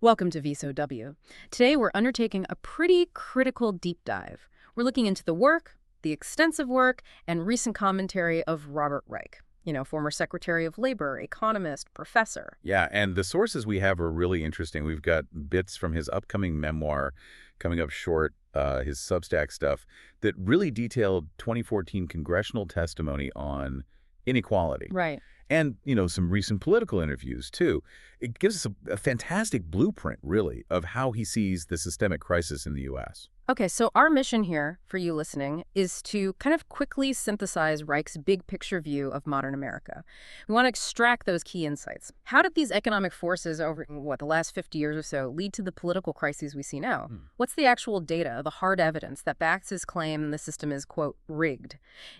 Welcome to VSOW. Today we're undertaking a pretty critical deep dive. We're looking into the work, the extensive work, and recent commentary of Robert Reich, former Secretary of Labor, economist, professor. Yeah, and the sources we have are really interesting. We've got bits from his upcoming memoir coming up short, his Substack stuff, that really detailed 2014 congressional testimony on inequality. Right. And, some recent political interviews, too. It gives us a fantastic blueprint, really, of how he sees the systemic crisis in the U.S. Okay, so our mission here, for you listening, is to kind of quickly synthesize Reich's big picture view of modern America. We want to extract those key insights. How did these economic forces over, the last 50 years or so lead to the political crises we see now? What's the actual data, the hard evidence that backs his claim the system is, quote, rigged?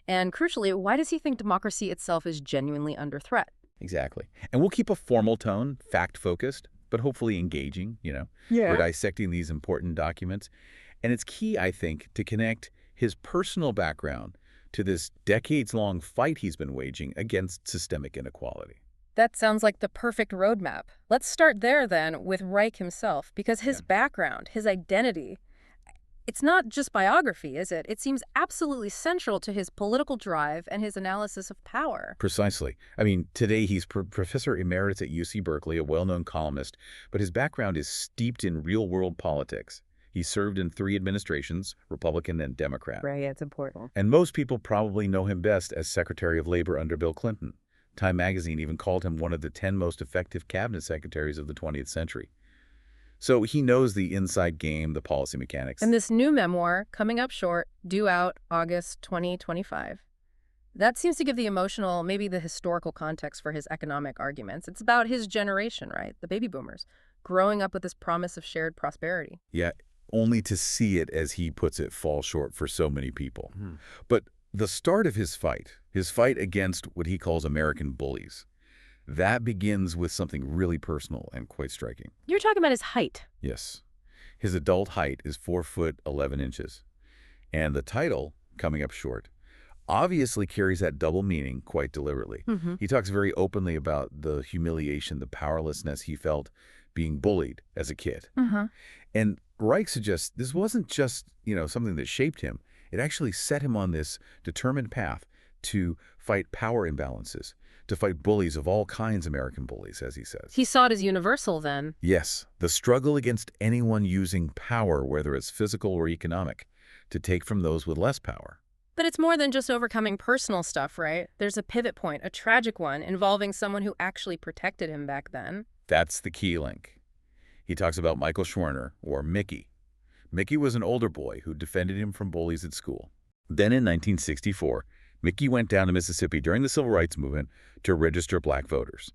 And crucially, why does he think democracy itself is genuinely under threat? Exactly. And we'll keep a formal tone, fact-focused, but hopefully engaging, Yeah. We're dissecting these important documents. And it's key, I think, to connect his personal background to this decades-long fight he's been waging against systemic inequality. That sounds like the perfect roadmap. Let's start there, then, with Reich himself, because his background, his identity, it's not just biography, is it? It seems absolutely central to his political drive and his analysis of power. Precisely. I mean, today he's professor emeritus at UC Berkeley, a well-known columnist, but his background is steeped in real-world politics. He served in 3 administrations, Republican and Democrat. Right, it's important. And most people probably know him best as Secretary of Labor under Bill Clinton. Time magazine even called him one of the 10 most effective cabinet secretaries of the 20th century. So he knows the inside game, the policy mechanics. And this new memoir, coming up short, due out August 2025. That seems to give the emotional, maybe the historical context for his economic arguments. It's about his generation, right? The baby boomers, growing up with this promise of shared prosperity. Yeah, only to see it, as he puts it, fall short for so many people. But the start of his fight against what he calls American bullies, that begins with something really personal and quite striking. You're talking about his height. Yes. His adult height is 4 foot 11 inches. And the title, coming up short, obviously carries that double meaning quite deliberately. He talks very openly about the humiliation, the powerlessness he felt being bullied as a kid. And Reich suggests this wasn't just, something that shaped him. It actually set him on this determined path to fight power imbalances, to fight bullies of all kinds, American bullies, as he says. He saw it as universal then. Yes, the struggle against anyone using power, whether it's physical or economic, to take from those with less power. But it's more than just overcoming personal stuff, right? There's a pivot point, a tragic one, involving someone who actually protected him back then. That's the key link. He talks about Michael Schwerner, or Mickey. Mickey was an older boy who defended him from bullies at school. Then in 1964, Mickey went down to Mississippi during the Civil Rights Movement to register black voters.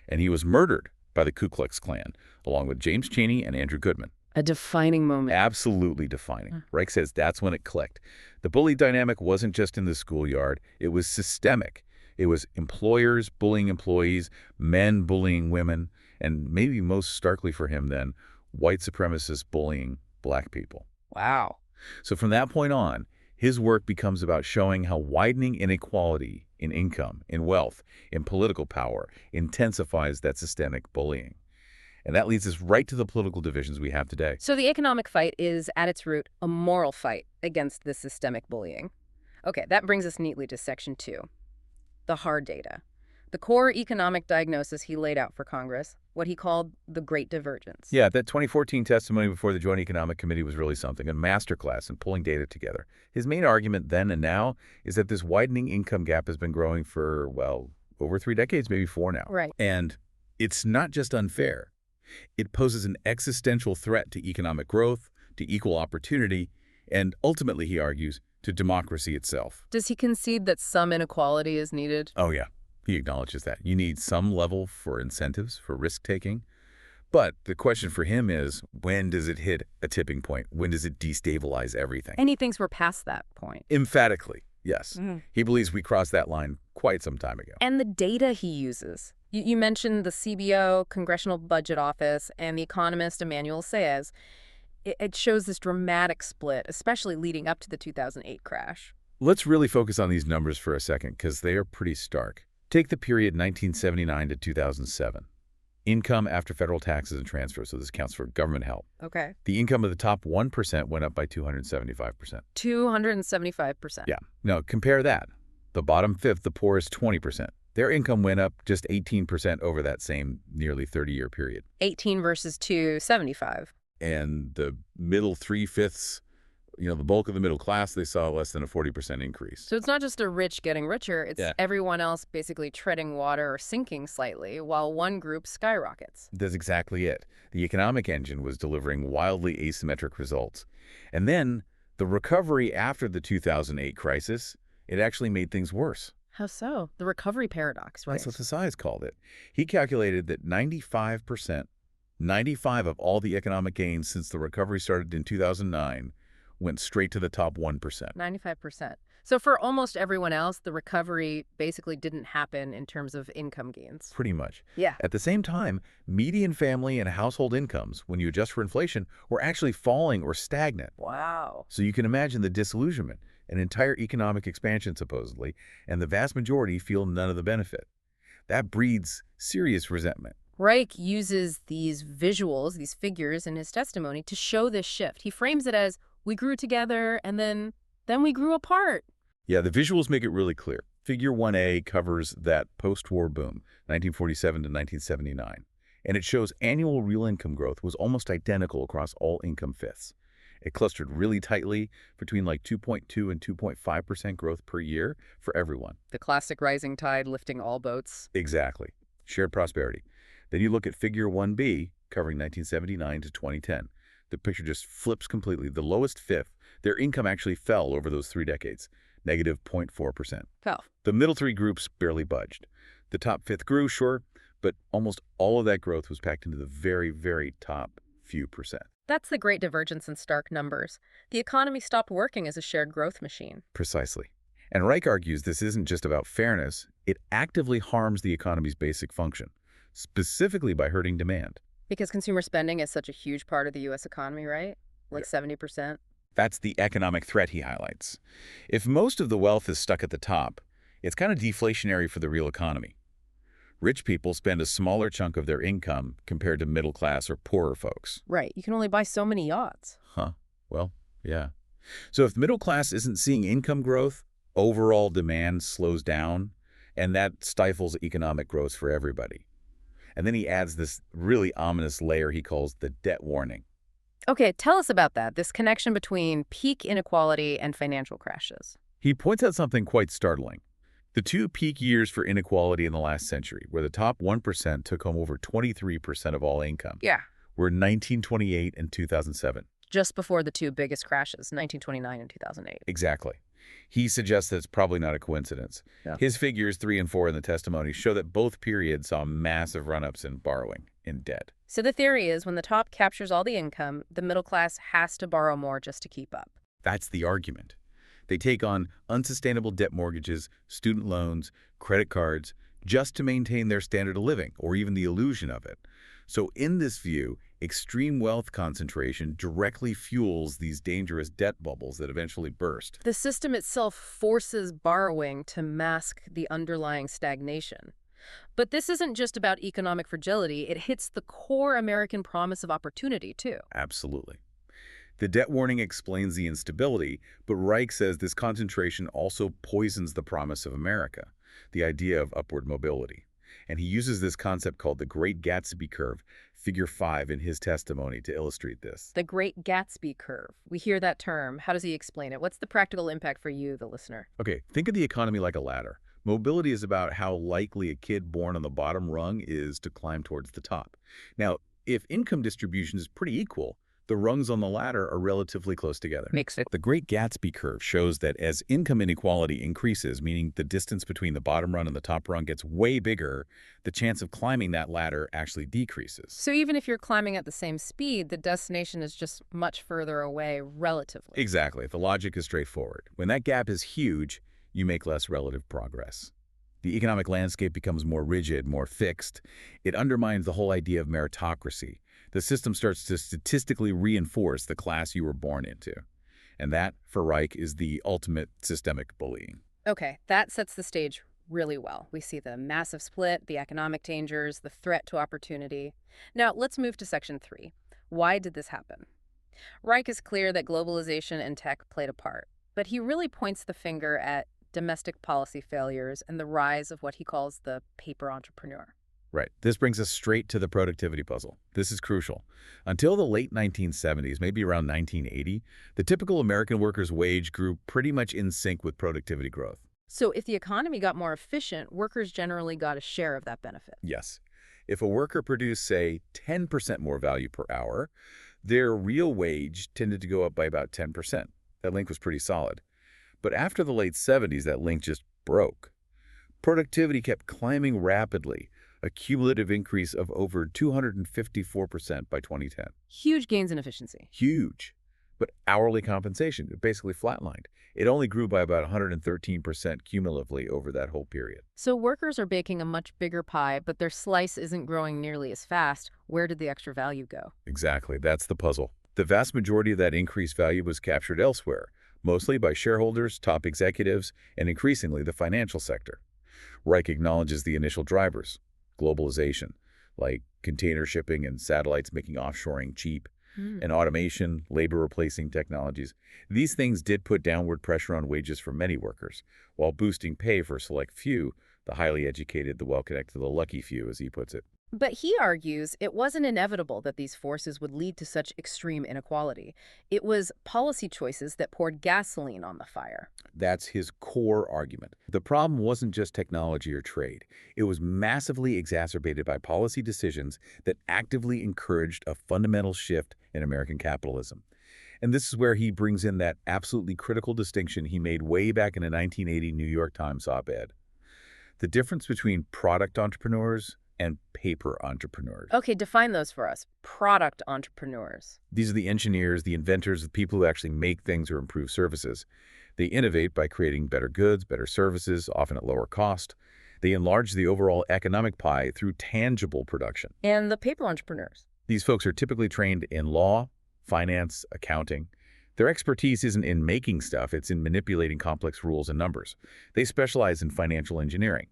And he was murdered by the Ku Klux Klan, along with James Chaney and Andrew Goodman. A defining moment. Absolutely defining. Reich says that's when it clicked. The bully dynamic wasn't just in the schoolyard. It was systemic. It was employers bullying employees, men bullying women, and maybe most starkly for him then, white supremacists bullying black people. Wow. So from that point on, his work becomes about showing how widening inequality in income, in wealth, in political power intensifies that systemic bullying. And that leads us right to the political divisions we have today. So the economic fight is, at its root, a moral fight against the systemic bullying. Okay, that brings us neatly to Section 2, the hard data. The core economic diagnosis he laid out for Congress, what he called the Great Divergence. Yeah, that 2014 testimony before the Joint Economic Committee was really something, a masterclass in pulling data together. His main argument then and now is that this widening income gap has been growing for, over 3 decades, maybe 4 now. Right. And it's not just unfair. It poses an existential threat to economic growth, to equal opportunity, and ultimately, he argues, to democracy itself. Does he concede that some inequality is needed? Oh, yeah. He acknowledges that. You need some level for incentives, for risk-taking. But the question for him is, when does it hit a tipping point? When does it destabilize everything? And he thinks we're past that point. Emphatically, yes. He believes we crossed that line quite some time ago. And the data he uses. You mentioned the CBO, Congressional Budget Office, and the economist Emmanuel Saez. It shows this dramatic split, especially leading up to the 2008 crash. Let's really focus on these numbers for a second, because they are pretty stark. Take the period 1979 to 2007. income after federal taxes and transfers, so this counts for government help. Okay. The income of the top 1% went up by 275%. 275%. Yeah. Now, compare that. The bottom fifth, the poorest 20%. Their income went up just 18% over that same nearly 30-year period. 18 versus 275. And the middle three-fifths, the bulk of the middle class, they saw less than a 40% increase. So it's not just the rich getting richer, it's Yeah. everyone else basically treading water or sinking slightly, while one group skyrockets. That's exactly it. The economic engine was delivering wildly asymmetric results. And then the recovery after the 2008 crisis, it actually made things worse. How so? The recovery paradox, right? That's what Desai's called it. He calculated that 95 of all the economic gains since the recovery started in 2009 went straight to the top 1%. 95%. So for almost everyone else, the recovery basically didn't happen in terms of income gains. Pretty much. Yeah. At the same time, median family and household incomes, when you adjust for inflation, were actually falling or stagnant. Wow. So you can imagine the disillusionment, an entire economic expansion supposedly, and the vast majority feel none of the benefit. That breeds serious resentment. Reich uses these visuals, these figures in his testimony to show this shift. He frames it as, we grew together and then we grew apart. Yeah, the visuals make it really clear. Figure 1A covers that post-war boom, 1947 to 1979. And it shows annual real income growth was almost identical across all income fifths. It clustered really tightly between like 2.2 and 2.5% growth per year for everyone. The classic rising tide lifting all boats. Exactly. Shared prosperity. Then you look at figure 1B, covering 1979 to 2010. The picture just flips completely. The lowest fifth, their income actually fell over those 3 decades, negative 0.4%. Fell. The middle three groups barely budged. The top fifth grew, sure, but almost all of that growth was packed into the very, very top few percent. That's the great divergence in stark numbers. The economy stopped working as a shared growth machine. Precisely. And Reich argues this isn't just about fairness. It actively harms the economy's basic function, specifically by hurting demand. Because consumer spending is such a huge part of the U.S. economy, right? Like 70%. That's the economic threat he highlights. If most of the wealth is stuck at the top, it's kind of deflationary for the real economy. Rich people spend a smaller chunk of their income compared to middle class or poorer folks. Right. You can only buy so many yachts. Huh. Well, yeah. So if the middle class isn't seeing income growth, overall demand slows down, and that stifles economic growth for everybody. And then he adds this really ominous layer he calls the debt warning. Okay, tell us about that, this connection between peak inequality and financial crashes. He points out something quite startling. The 2 peak years for inequality in the last century, where the top 1% took home over 23% of all income, Yeah. were 1928 and 2007. Just before the 2 biggest crashes, 1929 and 2008. Exactly. He suggests that it's probably not a coincidence. Yeah. His figures 3 and 4 in the testimony show that both periods saw massive run-ups in borrowing, in debt. So the theory is when the top captures all the income, the middle class has to borrow more just to keep up. That's the argument. They take on unsustainable debt mortgages, student loans, credit cards, just to maintain their standard of living, or even the illusion of it. So in this view, extreme wealth concentration directly fuels these dangerous debt bubbles that eventually burst. The system itself forces borrowing to mask the underlying stagnation. But this isn't just about economic fragility. It hits the core American promise of opportunity, too. Absolutely. The debt warning explains the instability, but Reich says this concentration also poisons the promise of America, the idea of upward mobility. And he uses this concept called the Great Gatsby Curve, figure 5, in his testimony to illustrate this. The Great Gatsby Curve. We hear that term. How does he explain it? What's the practical impact for you, the listener? Okay, think of the economy like a ladder. Mobility is about how likely a kid born on the bottom rung is to climb towards the top. Now, if income distribution is pretty equal, the rungs on the ladder are relatively close together. Makes it. The Great Gatsby Curve shows that as income inequality increases, meaning the distance between the bottom rung and the top rung gets way bigger, the chance of climbing that ladder actually decreases. So even if you're climbing at the same speed, the destination is just much further away relatively. Exactly. The logic is straightforward. When that gap is huge, you make less relative progress. The economic landscape becomes more rigid, more fixed. It undermines the whole idea of meritocracy. The system starts to statistically reinforce the class you were born into. And that, for Reich, is the ultimate systemic bullying. Okay, that sets the stage really well. We see the massive split, the economic dangers, the threat to opportunity. Now, let's move to Section 3. Why did this happen? Reich is clear that globalization and tech played a part, but he really points the finger at domestic policy failures and the rise of what he calls the paper entrepreneur. Right. This brings us straight to the productivity puzzle. This is crucial. Until the late 1970s, maybe around 1980, the typical American worker's wage grew pretty much in sync with productivity growth. So if the economy got more efficient, workers generally got a share of that benefit. Yes. If a worker produced, say, 10% more value per hour, their real wage tended to go up by about 10%. That link was pretty solid. But after the late 70s, that link just broke. Productivity kept climbing rapidly, a cumulative increase of over 254% by 2010. Huge gains in efficiency. Huge. But hourly compensation basically flatlined. It only grew by about 113% cumulatively over that whole period. So workers are baking a much bigger pie, but their slice isn't growing nearly as fast. Where did the extra value go? Exactly. That's the puzzle. The vast majority of that increased value was captured elsewhere, mostly by shareholders, top executives, and increasingly the financial sector. Reich acknowledges the initial drivers, globalization, like container shipping and satellites making offshoring cheap, and automation, labor-replacing technologies. These things did put downward pressure on wages for many workers, while boosting pay for a select few, the highly educated, the well-connected, the lucky few, as he puts it. But he argues it wasn't inevitable that these forces would lead to such extreme inequality. It was policy choices that poured gasoline on the fire. That's his core argument. The problem wasn't just technology or trade. It was massively exacerbated by policy decisions that actively encouraged a fundamental shift in American capitalism. And this is where he brings in that absolutely critical distinction he made way back in a 1980 New York Times op-ed. The difference between product entrepreneurs and paper entrepreneurs. Okay, define those for us. Product entrepreneurs. These are the engineers, the inventors, the people who actually make things or improve services. They innovate by creating better goods, better services, often at lower cost. They enlarge the overall economic pie through tangible production. And the paper entrepreneurs. These folks are typically trained in law, finance, accounting. Their expertise isn't in making stuff, it's in manipulating complex rules and numbers. They specialize in financial engineering,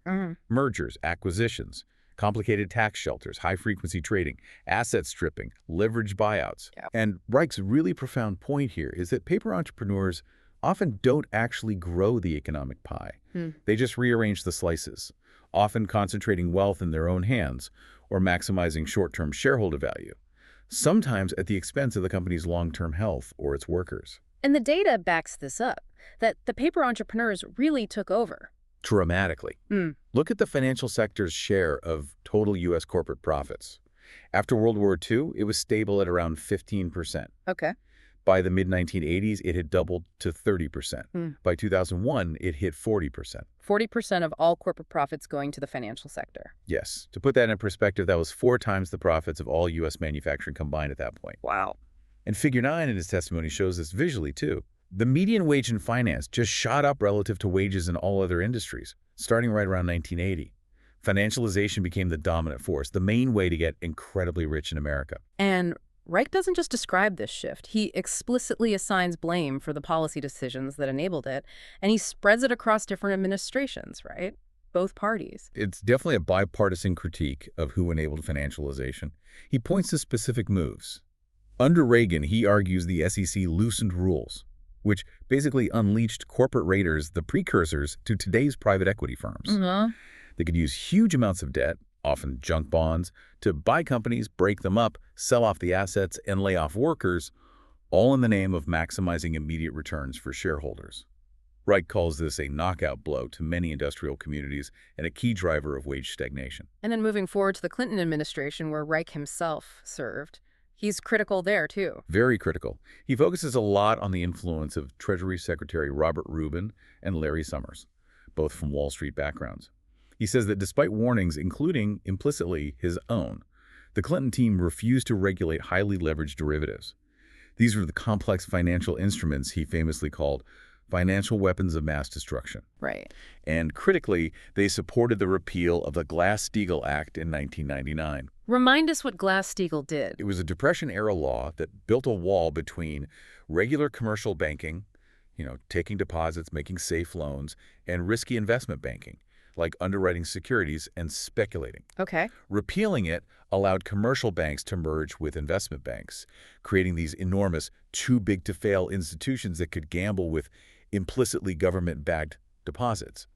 mergers, acquisitions, complicated tax shelters, high-frequency trading, asset stripping, leveraged buyouts. Yep. And Reich's really profound point here is that paper entrepreneurs often don't actually grow the economic pie. They just rearrange the slices, often concentrating wealth in their own hands or maximizing short-term shareholder value, sometimes at the expense of the company's long-term health or its workers. And the data backs this up, that the paper entrepreneurs really took over. Dramatically. Look at the financial sector's share of total U.S. corporate profits. After World War II, it was stable at around 15%. Okay. By the mid-1980s, it had doubled to 30%. By 2001, it hit 40%. 40% of all corporate profits going to the financial sector. Yes. To put that in perspective, that was 4 times the profits of all U.S. manufacturing combined at that point. Wow. And Figure 9 in his testimony shows this visually, too. The median wage in finance just shot up relative to wages in all other industries, starting right around 1980. Financialization became the dominant force, the main way to get incredibly rich in America. And Reich doesn't just describe this shift. He explicitly assigns blame for the policy decisions that enabled it, and he spreads it across different administrations, right? Both parties. It's definitely a bipartisan critique of who enabled financialization. He points to specific moves. Under Reagan, he argues the SEC loosened rules, which basically unleashed corporate raiders, the precursors to today's private equity firms. They could use huge amounts of debt, often junk bonds, to buy companies, break them up, sell off the assets, and lay off workers, all in the name of maximizing immediate returns for shareholders. Reich calls this a knockout blow to many industrial communities and a key driver of wage stagnation. And then moving forward to the Clinton administration, where Reich himself served, he's critical there, too. Very critical. He focuses a lot on the influence of Treasury Secretary Robert Rubin and Larry Summers, both from Wall Street backgrounds. He says that despite warnings, including, implicitly, his own, the Clinton team refused to regulate highly leveraged derivatives. These were the complex financial instruments he famously called financial weapons of mass destruction. Right. And critically, they supported the repeal of the Glass-Steagall Act in 1999. Remind us what Glass-Steagall did. It was a Depression-era law that built a wall between regular commercial banking, taking deposits, making safe loans, and risky investment banking, like underwriting securities and speculating. Okay. Repealing it allowed commercial banks to merge with investment banks, creating these enormous, too-big-to-fail institutions that could gamble with implicitly government-backed deposits.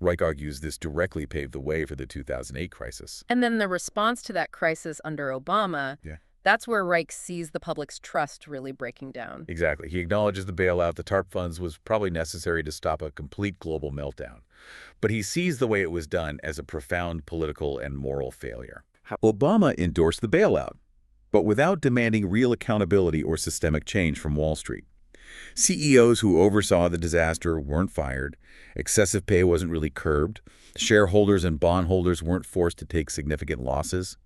Reich argues this directly paved the way for the 2008 crisis. And then the response to that crisis under Obama, Yeah. that's where Reich sees the public's trust really breaking down. Exactly. He acknowledges the bailout, the TARP funds, was probably necessary to stop a complete global meltdown. But he sees the way it was done as a profound political and moral failure. Obama endorsed the bailout, but without demanding real accountability or systemic change from Wall Street. CEOs who oversaw the disaster weren't fired, excessive pay wasn't really curbed, shareholders and bondholders weren't forced to take significant losses.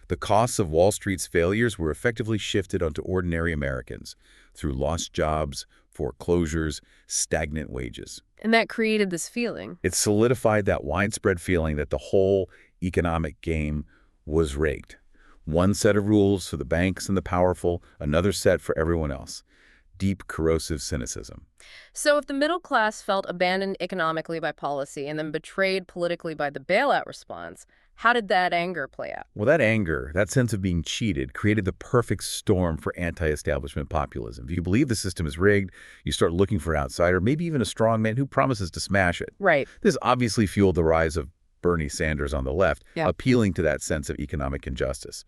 The costs of Wall Street's failures were effectively shifted onto ordinary Americans through lost jobs, foreclosures, stagnant wages. And that created this feeling. It solidified that widespread feeling that the whole economic game was rigged. One set of rules for the banks and the powerful, another set for everyone else. Deep, corrosive cynicism. So if the middle class felt abandoned economically by policy and then betrayed politically by the bailout response, how did that anger play out? Well, that anger, that sense of being cheated, created the perfect storm for anti-establishment populism. If you believe the system is rigged, you start looking for an outsider, maybe even a strong man who promises to smash it. Right. This obviously fueled the rise of Bernie Sanders on the left, Yeah. appealing to that sense of economic injustice.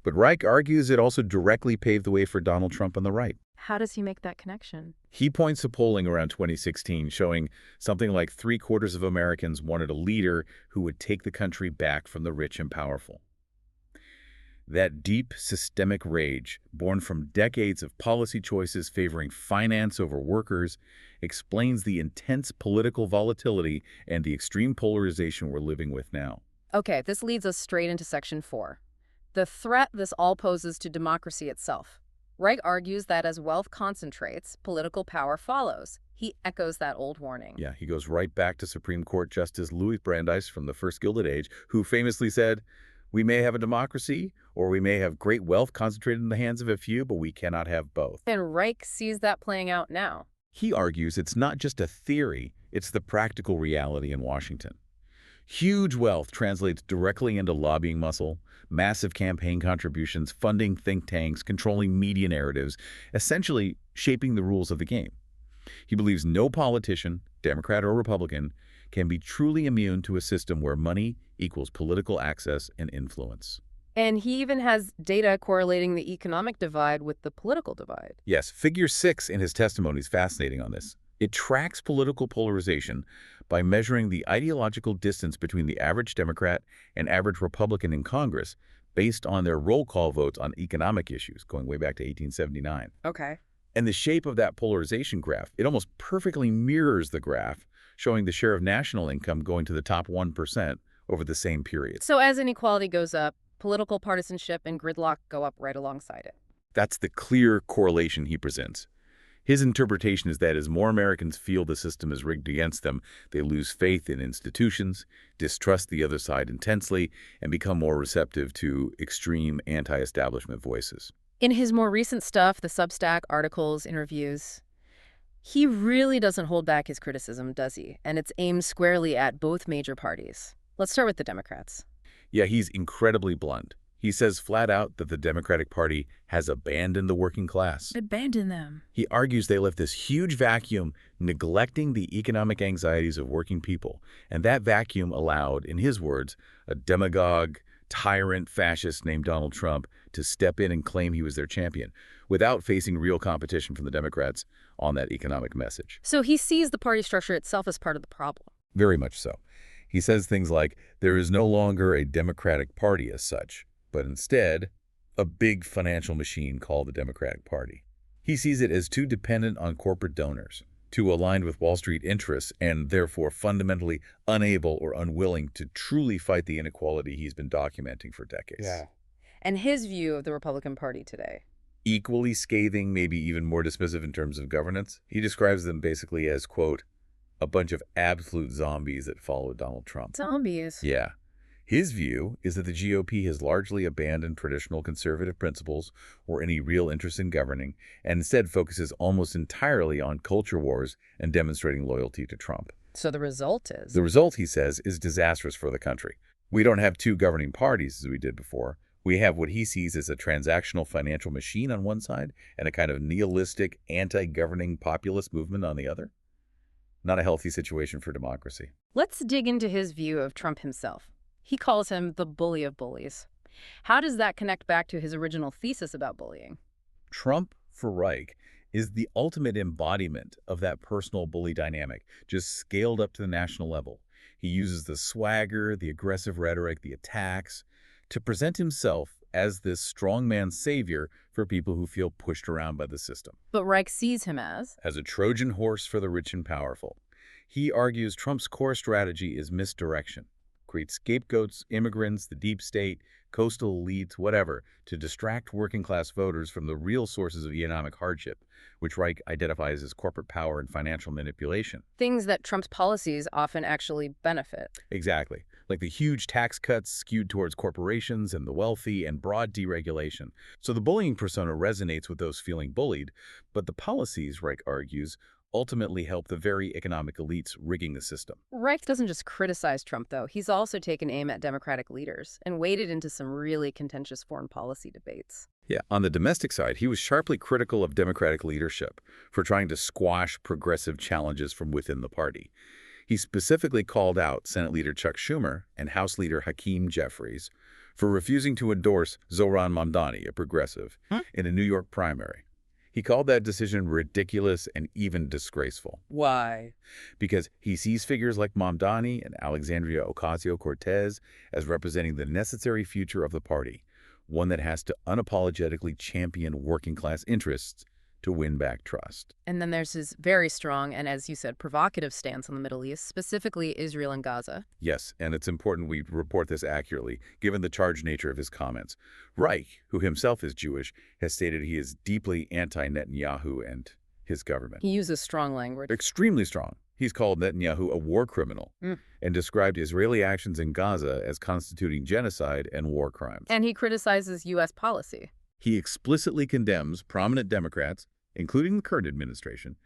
But Reich argues it also directly paved the way for Donald Trump on the right. How does he make that connection? He points to polling around 2016 showing something like 3/4 of Americans wanted a leader who would take the country back from the rich and powerful. That deep systemic rage, born from decades of policy choices favoring finance over workers, explains the intense political volatility and the extreme polarization we're living with now. Okay, this leads us straight into Section 4. The threat this all poses to democracy itself. Reich argues that as wealth concentrates, political power follows. He echoes that old warning. Yeah, he goes right back to Supreme Court Justice Louis Brandeis from the First Gilded Age, who famously said, "We may have a democracy, or we may have great wealth concentrated in the hands of a few, but we cannot have both." And Reich sees that playing out now. He argues it's not just a theory, it's the practical reality in Washington. Huge wealth translates directly into lobbying muscle, massive campaign contributions, funding think tanks, controlling media narratives, essentially shaping the rules of the game. He believes no politician, Democrat or Republican, can be truly immune to a system where money equals political access and influence. And he even has data correlating the economic divide with the political divide. Yes, Figure 6 in his testimony is fascinating on this. It tracks political polarization by measuring the ideological distance between the average Democrat and average Republican in Congress based on their roll call votes on economic issues, going way back to 1879. Okay. And the shape of that polarization graph, it almost perfectly mirrors the graph showing the share of national income going to the top 1% over the same period. So as inequality goes up, political partisanship and gridlock go up right alongside it. That's the clear correlation he presents. His interpretation is that as more Americans feel the system is rigged against them, they lose faith in institutions, distrust the other side intensely, and become more receptive to extreme anti-establishment voices. In his more recent stuff, the Substack, articles, interviews, he really doesn't hold back his criticism, does he? And it's aimed squarely at both major parties. Let's start with the Democrats. Yeah, he's incredibly blunt. He says flat out that the Democratic Party has abandoned the working class. Abandon them. He argues they left this huge vacuum, neglecting the economic anxieties of working people. And that vacuum allowed, in his words, a demagogue, tyrant fascist named Donald Trump to step in and claim he was their champion without facing real competition from the Democrats on that economic message. So he sees the party structure itself as part of the problem. Very much so. He says things like, there is no longer a Democratic Party as such, but instead, a big financial machine called the Democratic Party. He sees it as too dependent on corporate donors, too aligned with Wall Street interests, and therefore fundamentally unable or unwilling to truly fight the inequality he's been documenting for decades. And his view of the Republican Party today. Equally scathing, maybe even more dismissive in terms of governance, he describes them basically as, quote, a bunch of absolute zombies that followed Donald Trump. Zombies. Yeah. His view is that the GOP has largely abandoned traditional conservative principles or any real interest in governing, and instead focuses almost entirely on culture wars and demonstrating loyalty to Trump. So the result is? The result, he says, is disastrous for the country. We don't have two governing parties as we did before. We have what he sees as a transactional financial machine on one side and a kind of nihilistic, anti-governing populist movement on the other. Not a healthy situation for democracy. Let's dig into his view of Trump himself. He calls him the bully of bullies. How does that connect back to his original thesis about bullying? Trump, for Reich, is the ultimate embodiment of that personal bully dynamic, just scaled up to the national level. He uses the swagger, the aggressive rhetoric, the attacks, to present himself as this strongman savior for people who feel pushed around by the system. But Reich sees him As a Trojan horse for the rich and powerful. He argues Trump's core strategy is misdirection. Create scapegoats, immigrants, the deep state, coastal elites, whatever, to distract working-class voters from the real sources of economic hardship, which Reich identifies as corporate power and financial manipulation. things that Trump's policies often actually benefit. Exactly. Like the huge tax cuts skewed towards corporations and the wealthy and broad deregulation. So the bullying persona resonates with those feeling bullied, but the policies, Reich argues, ultimately help the very economic elites rigging the system. Reich doesn't just criticize Trump, though. He's also taken aim at Democratic leaders and waded into some really contentious foreign policy debates. Yeah, on the domestic side, he was sharply critical of Democratic leadership for trying to squash progressive challenges from within the party. He specifically called out Senate Leader Chuck Schumer and House Leader Hakeem Jeffries for refusing to endorse Zohran Mamdani, a progressive, in a New York primary. He called that decision ridiculous and even disgraceful. Why? Because he sees figures like Mamdani and Alexandria Ocasio-Cortez as representing the necessary future of the party, one that has to unapologetically champion working-class interests to win back trust. And then there's his very strong and, as you said, provocative stance on the Middle East, specifically Israel and Gaza. Yes, and it's important we report this accurately, given the charged nature of his comments. Reich, who himself is Jewish, has stated he is deeply anti-Netanyahu and his government. He uses strong language. Extremely strong. He's called Netanyahu a war criminal and described Israeli actions in Gaza as constituting genocide and war crimes. And he criticizes U.S. policy. He explicitly condemns prominent Democrats, including the current administration,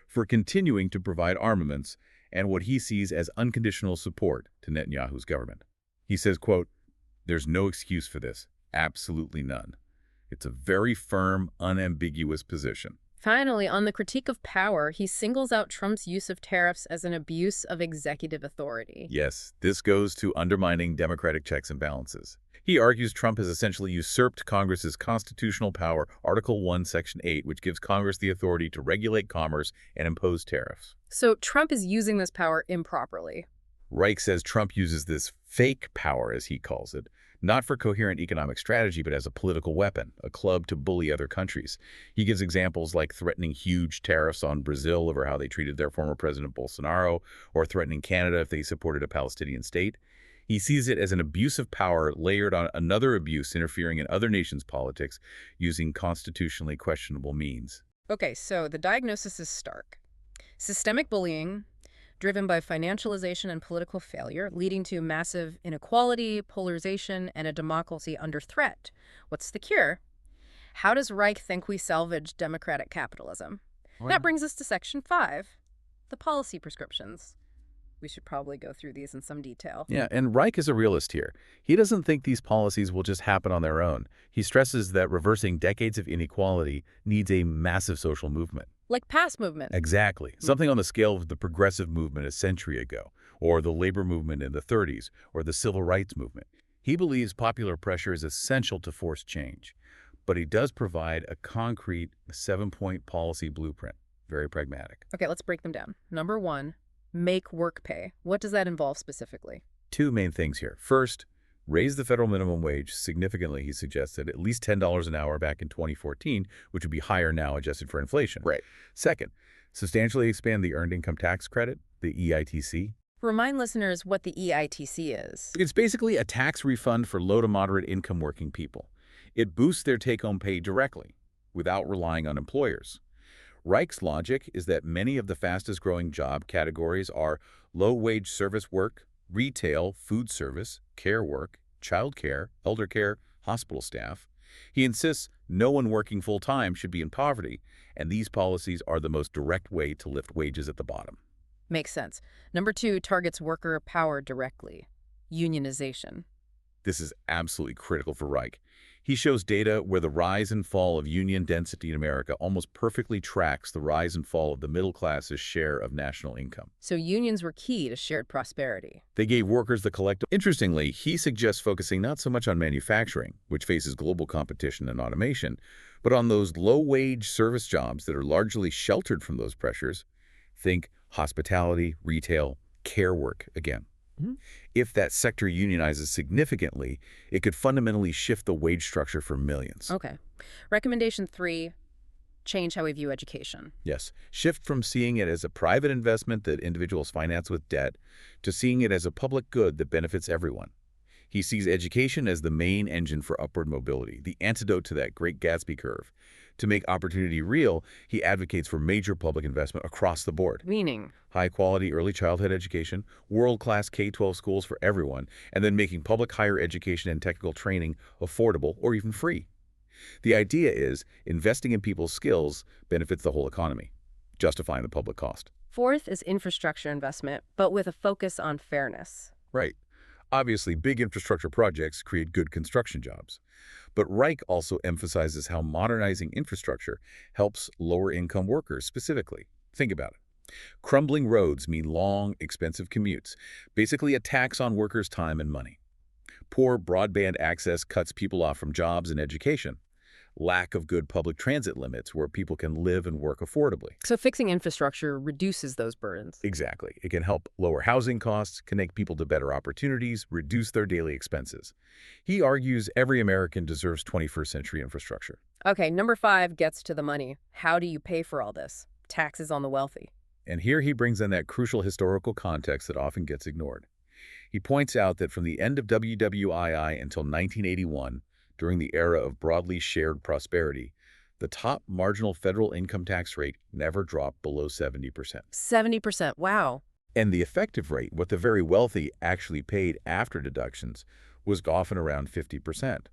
for continuing to provide armaments and what he sees as unconditional support to Netanyahu's government. He says, quote, "There's no excuse for this. Absolutely none. It's a very firm, unambiguous position." Finally, on the critique of power, he singles out Trump's use of tariffs as an abuse of executive authority. Yes, this goes to undermining democratic checks and balances. He argues Trump has essentially usurped Congress's constitutional power, Article 1, Section 8, which gives Congress the authority to regulate commerce and impose tariffs. So Trump is using this power improperly. Reich says Trump uses this fake power, as he calls it, not for coherent economic strategy, but as a political weapon, a club to bully other countries. He gives examples like threatening huge tariffs on Brazil over how they treated their former president Bolsonaro, or threatening Canada if they supported a Palestinian state. He sees it as an abuse of power layered on another abuse interfering in other nations' politics using constitutionally questionable means. Okay, so the diagnosis is stark. Systemic bullying, driven by financialization and political failure, leading to massive inequality, polarization, and a democracy under threat. What's the cure? How does Reich think we salvage democratic capitalism? That brings us to Section 5, the policy prescriptions. We should probably go through these in some detail. Yeah, and Reich is a realist here. He doesn't think these policies will just happen on their own. He stresses that reversing decades of inequality needs a massive social movement. Like past movements. Exactly. Something on the scale of the progressive movement a century ago, or the labor movement in the 30s, or the civil rights movement. He believes popular pressure is essential to force change, but he does provide a concrete 7-point policy blueprint. Very pragmatic. Okay, let's break them down. Number 1, make work pay. What does that involve specifically? 2 main things here. First, raise the federal minimum wage significantly, he suggested, at least $10 an hour back in 2014, which would be higher now adjusted for inflation. Right. Second, substantially expand the Earned Income Tax Credit, the EITC. Remind listeners what the EITC is. It's basically a tax refund for low to moderate income working people. It boosts their take-home pay directly, without relying on employers. Reich's logic is that many of the fastest-growing job categories are low-wage service work, retail, food service, care work, child care, elder care, hospital staff. He insists no one working full-time should be in poverty, and these policies are the most direct way to lift wages at the bottom. Makes sense. Number 2 targets worker power directly. Unionization. This is absolutely critical for Reich. He shows data where the rise and fall of union density in America almost perfectly tracks the rise and fall of the middle class's share of national income. So unions were key to shared prosperity. They gave workers the collective. Interestingly, he suggests focusing not so much on manufacturing, which faces global competition and automation, but on those low-wage service jobs that are largely sheltered from those pressures. Think hospitality, retail, care work again. Mhm. If that sector unionizes significantly, it could fundamentally shift the wage structure for millions. Okay. Recommendation 3, change how we view education. Yes, shift from seeing it as a private investment that individuals finance with debt to seeing it as a public good that benefits everyone. He sees education as the main engine for upward mobility, the antidote to that Great Gatsby curve. To make opportunity real, he advocates for major public investment across the board. Meaning? High-quality early childhood education, world-class K-12 schools for everyone, and then making public higher education and technical training affordable or even free. The idea is investing in people's skills benefits the whole economy, justifying the public cost. 4th is infrastructure investment, but with a focus on fairness. Right. Obviously, big infrastructure projects create good construction jobs. But Reich also emphasizes how modernizing infrastructure helps lower-income workers specifically. Think about it. Crumbling roads mean long, expensive commutes, basically a tax on workers' time and money. Poor broadband access cuts people off from jobs and education. Lack of good public transit limits where people can live and work affordably. So fixing infrastructure reduces those burdens. Exactly. It can help lower housing costs, connect people to better opportunities, reduce their daily expenses. He argues every American deserves 21st century infrastructure. Okay, number 5 gets to the money. How do you pay for all this? Taxes on the wealthy. And here he brings in that crucial historical context that often gets ignored. He points out that from the end of WWII until 1981, during the era of broadly shared prosperity, the top marginal federal income tax rate never dropped below 70%. 70%, wow. And the effective rate, what the very wealthy actually paid after deductions, was often around 50%.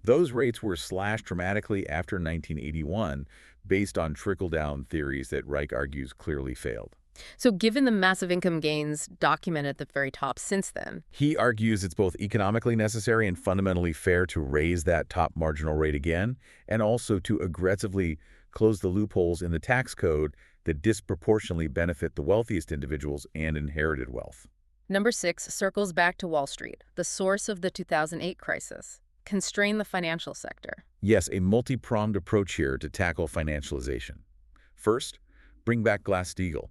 Those rates were slashed dramatically after 1981 based on trickle-down theories that Reich argues clearly failed. So given the massive income gains documented at the very top since then, He argues it's both economically necessary and fundamentally fair to raise that top marginal rate again, and also to aggressively close the loopholes in the tax code that disproportionately benefit the wealthiest individuals and inherited wealth. number 6 circles back to Wall Street, the source of the 2008 crisis. Constrain the financial sector. Yes, a multi-pronged approach here to tackle financialization. First, bring back Glass-Steagall.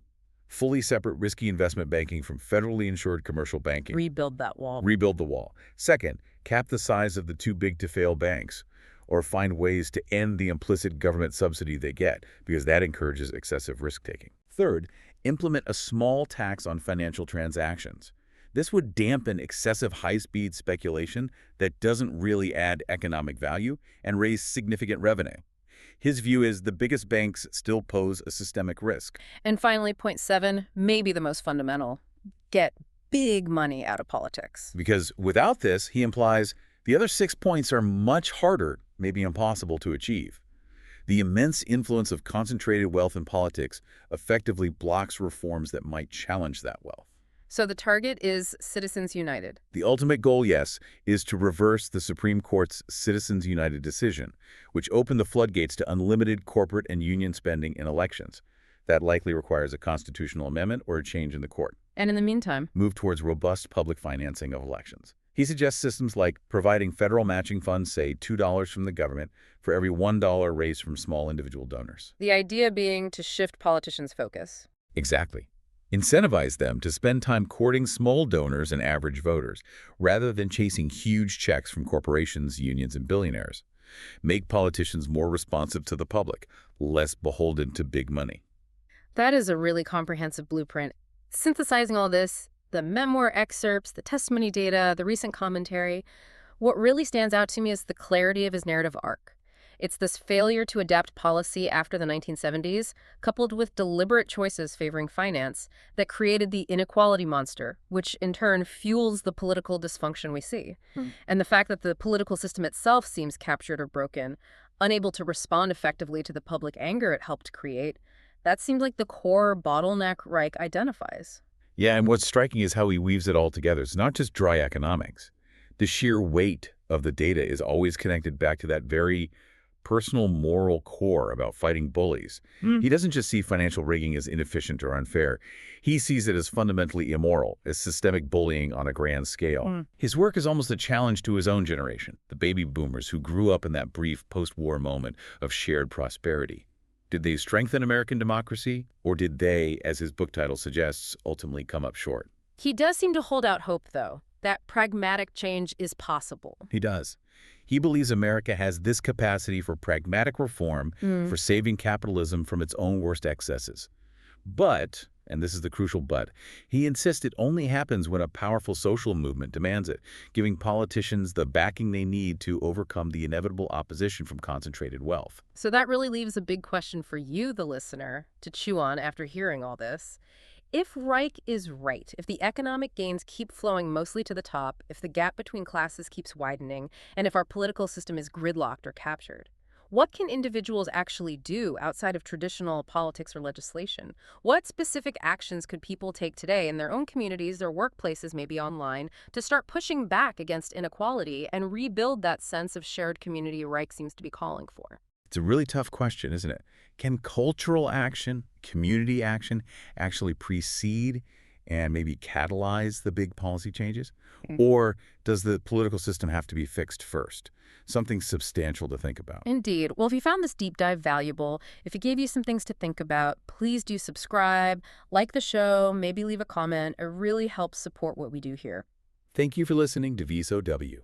Fully separate risky investment banking from federally insured commercial banking. Rebuild that wall. Rebuild the wall. Second, cap the size of the too-big-to-fail banks, or find ways to end the implicit government subsidy they get, because that encourages excessive risk-taking. Third, implement a small tax on financial transactions. This would dampen excessive high-speed speculation that doesn't really add economic value and raise significant revenue. His view is the biggest banks still pose a systemic risk. And finally, point 7, maybe the most fundamental. Get big money out of politics. Because without this, he implies, the other 6 points are much harder, maybe impossible to achieve. The immense influence of concentrated wealth in politics effectively blocks reforms that might challenge that wealth. So the target is Citizens United. The ultimate goal, yes, is to reverse the Supreme Court's Citizens United decision, which opened the floodgates to unlimited corporate and union spending in elections. That likely requires a constitutional amendment or a change in the court. And in the meantime, Move towards robust public financing of elections. He suggests systems like providing federal matching funds, say $2 from the government, for every $1 raised from small individual donors. the idea being to shift politicians' focus. Exactly. Incentivize them to spend time courting small donors and average voters, rather than chasing huge checks from corporations, unions, and billionaires. Make politicians more responsive to the public, less beholden to big money. That is a really comprehensive blueprint. Synthesizing all this, the memoir excerpts, the testimony data, the recent commentary, what really stands out to me is the clarity of his narrative arc. It's this failure to adapt policy after the 1970s, coupled with deliberate choices favoring finance, that created the inequality monster, which in turn fuels the political dysfunction we see. And the fact that the political system itself seems captured or broken, unable to respond effectively to the public anger it helped create, That seems like the core bottleneck Reich identifies. Yeah, and what's striking is how he weaves it all together. It's not just dry economics. The sheer weight of the data is always connected back to that very personal moral core about fighting bullies. Mm. He doesn't just see financial rigging as inefficient or unfair. He sees it as fundamentally immoral, as systemic bullying on a grand scale. Mm. His work is almost a challenge to his own generation, the baby boomers who grew up in that brief post-war moment of shared prosperity. Did they strengthen American democracy, or did they, as his book title suggests, ultimately come up short? He does seem to hold out hope, though, that pragmatic change is possible. He does. He believes America has this capacity for pragmatic reform, for saving capitalism from its own worst excesses. But, and this is the crucial but, he insists it only happens when a powerful social movement demands it, giving politicians the backing they need to overcome the inevitable opposition from concentrated wealth. So that really leaves a big question for you, the listener, to chew on after hearing all this. If Reich is right, if the economic gains keep flowing mostly to the top, if the gap between classes keeps widening, and if our political system is gridlocked or captured, what can individuals actually do outside of traditional politics or legislation? What specific actions could people take today in their own communities, their workplaces, maybe online, to start pushing back against inequality and rebuild that sense of shared community Reich seems to be calling for? It's a really tough question, isn't it? Can cultural action, community action, actually precede and maybe catalyze the big policy changes? Or does the political system have to be fixed first? Something substantial to think about. Indeed. Well, if you found this deep dive valuable, if it gave you some things to think about, please do subscribe, like the show, maybe leave a comment. It really helps support what we do here. Thank you for listening to VSOW.